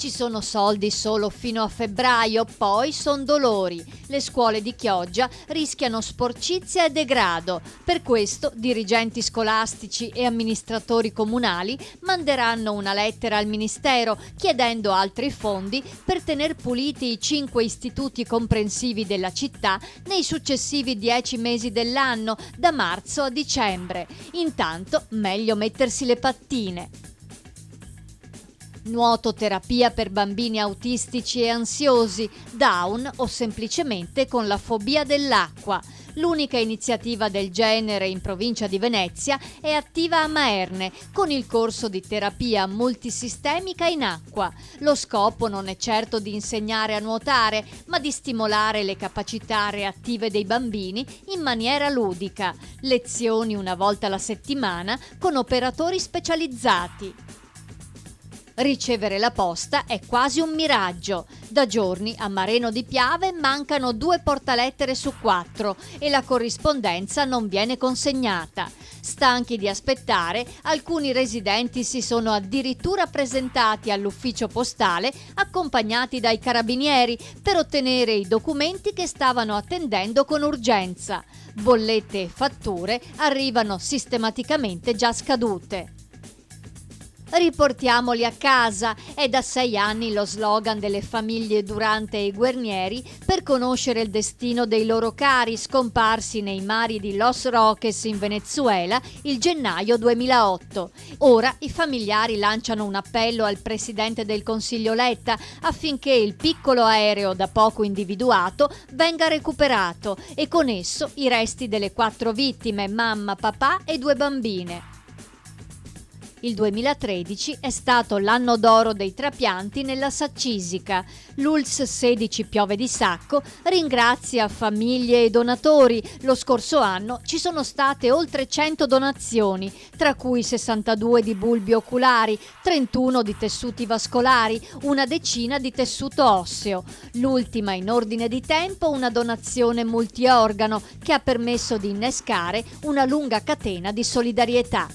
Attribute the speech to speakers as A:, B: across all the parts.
A: Ci sono soldi solo fino a febbraio, poi son dolori. Le scuole di Chioggia rischiano sporcizia e degrado. Per questo dirigenti scolastici e amministratori comunali manderanno una lettera al Ministero chiedendo altri fondi per tener puliti i 5 istituti comprensivi della città nei successivi 10 mesi dell'anno, da marzo a dicembre. Intanto meglio mettersi le pattine. Nuototerapia per bambini autistici e ansiosi, Down o semplicemente con la fobia dell'acqua. L'unica iniziativa del genere in provincia di Venezia è attiva a Maerne con il corso di terapia multisistemica in acqua. Lo scopo non è certo di insegnare a nuotare, ma di stimolare le capacità reattive dei bambini in maniera ludica. Lezioni una volta alla settimana con operatori specializzati. Ricevere la posta è quasi un miraggio. Da giorni a Mareno di Piave mancano 2 portalettere su 4 e la corrispondenza non viene consegnata. Stanchi di aspettare, alcuni residenti si sono addirittura presentati all'ufficio postale accompagnati dai carabinieri per ottenere i documenti che stavano attendendo con urgenza. Bollette e fatture arrivano sistematicamente già scadute. Riportiamoli a casa è da 6 anni lo slogan delle famiglie Durante e Guernieri per conoscere il destino dei loro cari scomparsi nei mari di Los Roques in Venezuela il gennaio 2008. Ora i familiari lanciano un appello al presidente del Consiglio Letta affinché il piccolo aereo da poco individuato venga recuperato e con esso i resti delle 4 vittime, mamma, papà e 2 bambine. Il 2013 è stato l'anno d'oro dei trapianti nella Saccisica. L'ULSS 16 Piove di Sacco ringrazia famiglie e donatori. Lo scorso anno ci sono state oltre 100 donazioni, tra cui 62 di bulbi oculari, 31 di tessuti vascolari, una decina di tessuto osseo. L'ultima in ordine di tempo una donazione multiorgano che ha permesso di innescare una lunga catena di solidarietà.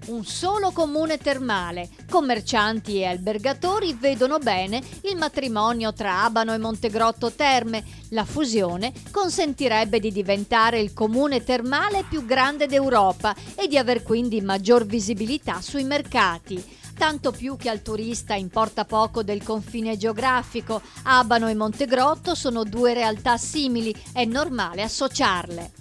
A: Un solo comune termale. Commercianti e albergatori vedono bene il matrimonio tra Abano e Montegrotto Terme. La fusione consentirebbe di diventare il comune termale più grande d'Europa e di aver quindi maggior visibilità sui mercati. Tanto più che al turista importa poco del confine geografico. Abano e Montegrotto sono 2 realtà simili, è normale associarle.